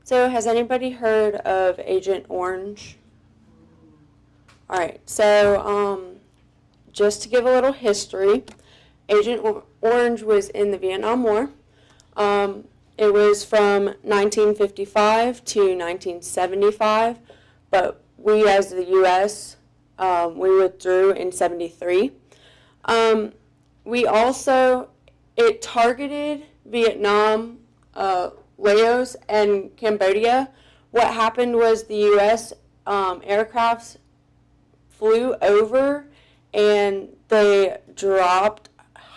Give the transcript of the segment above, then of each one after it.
So has anybody heard of Agent Orange? All right, so just to give a little history, Agent Orange was in the Vietnam War. It was from 1955 to 1975, but we as the U.S., we withdrew in 73. It targeted Vietnam, Laos, and Cambodia. What happened was the U.S. Aircrafts flew over and they dropped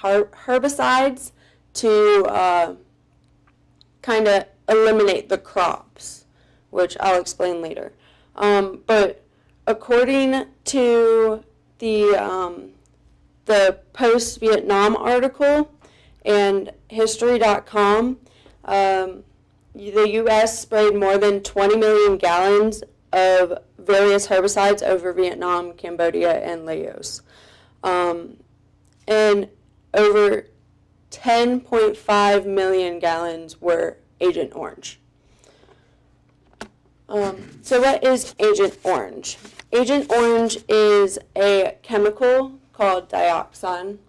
herbicides to kind of eliminate the crops, which I'll explain later. But according to the post-Vietnam article and History.com, the U.S. sprayed more than 20 million gallons of various herbicides over Vietnam, Cambodia, and Laos. And over 10.5 million gallons were Agent Orange. So what is Agent Orange? Agent Orange is a chemical called dioxin,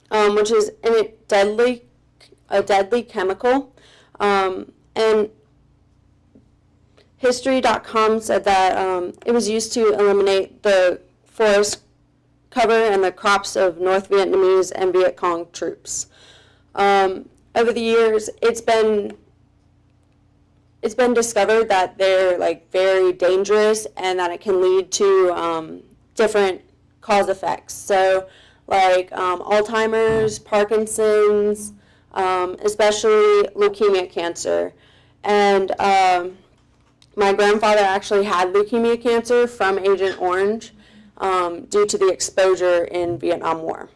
which is a deadly chemical. And History.com said that it was used to eliminate the forest cover and the crops of North Vietnamese and Viet Cong troops. Over the years, it's been discovered that they're very dangerous and that it can lead to different cause effects. So Alzheimer's, Parkinson's, especially leukemia cancer. And my grandfather actually had leukemia cancer from Agent Orange due to the exposure in Vietnam War.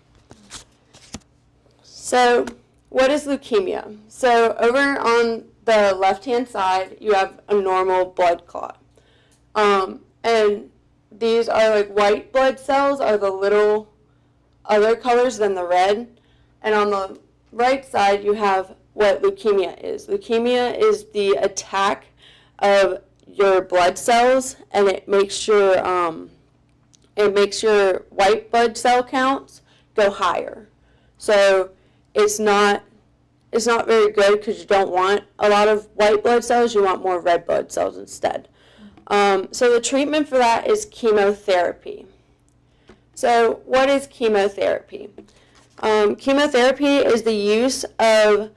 So what is leukemia? So over on the left-hand side, you have a normal blood clot. And these are white blood cells are the little other colors than the red. And on the right side, you have what leukemia is. Leukemia is the attack of your blood cells, and it makes your white blood cell counts go higher. So it's not very good because you don't want a lot of white blood cells. You want more red blood cells instead. So the treatment for that is chemotherapy. So what is chemotherapy? Chemotherapy is the use of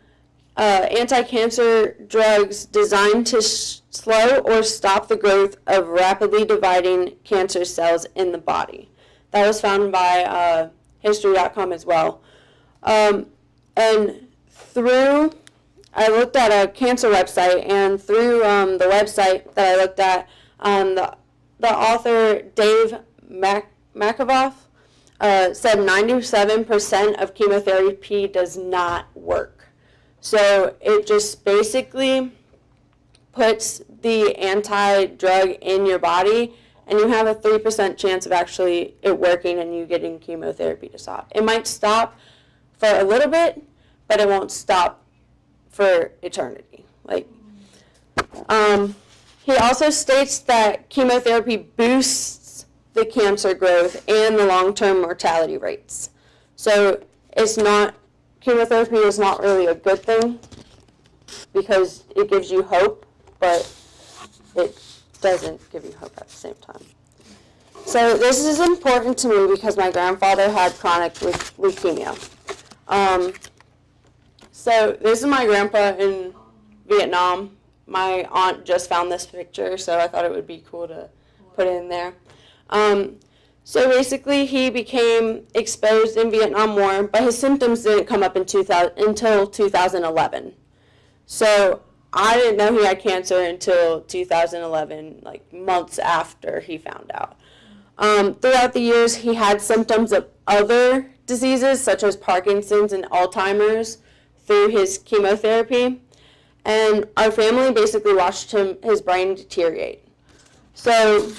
anti-cancer drugs designed to slow or stop the growth of rapidly dividing cancer cells in the body. That was found by History.com as well. And I looked at a cancer website, and through the website that I looked at, the author Dave McAvoff said 97% of chemotherapy does not work. So it just basically puts the anti-drug in your body, and you have a 3% chance of actually it working and you getting chemotherapy to stop. It might stop for a little bit, but it won't stop for eternity. He also states that chemotherapy boosts the cancer growth and the long-term mortality rates. So chemotherapy is not really a good thing because it gives you hope, but it doesn't give you hope at the same time. So this is important to me because my grandfather had chronic leukemia. So this is my grandpa in Vietnam. My aunt just found this picture, so I thought it would be cool to put it in there. So basically, he became exposed in Vietnam War, but his symptoms didn't come up until 2011. So I didn't know he had cancer until 2011, months after he found out. Throughout the years, he had symptoms of other diseases, such as Parkinson's and Alzheimer's, through his chemotherapy. And our family basically watched his brain deteriorate. So,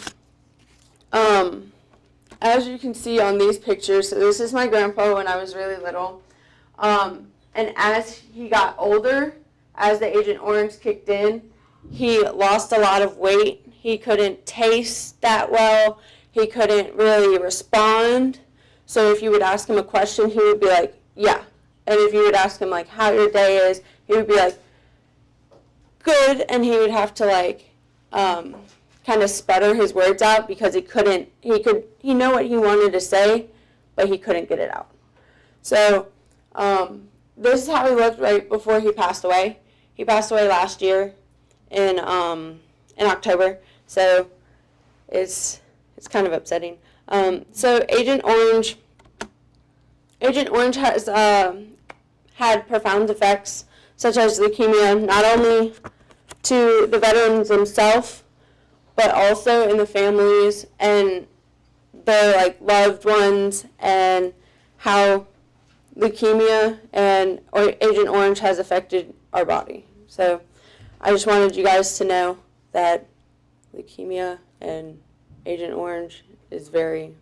as you can see on these pictures, so this is my grandpa when I was really little. And as he got older, as the Agent Orange kicked in, he lost a lot of weight. He couldn't taste that well. He couldn't really respond. So if you would ask him a question, he would be like, yeah. And if you would ask him, like, how your day is, he would be like, good. And he would have to, like, kind of sputter his words out because he knew what he wanted to say, but he couldn't get it out. So this is how he looked right before he passed away. He passed away last year in October, so it's kind of upsetting. So Agent Orange has had profound effects, such as leukemia, not only to the veterans themselves, but also in the families and their like loved ones, and how leukemia and Agent Orange has affected our body. So I just wanted you guys to know that leukemia and Agent Orange is very,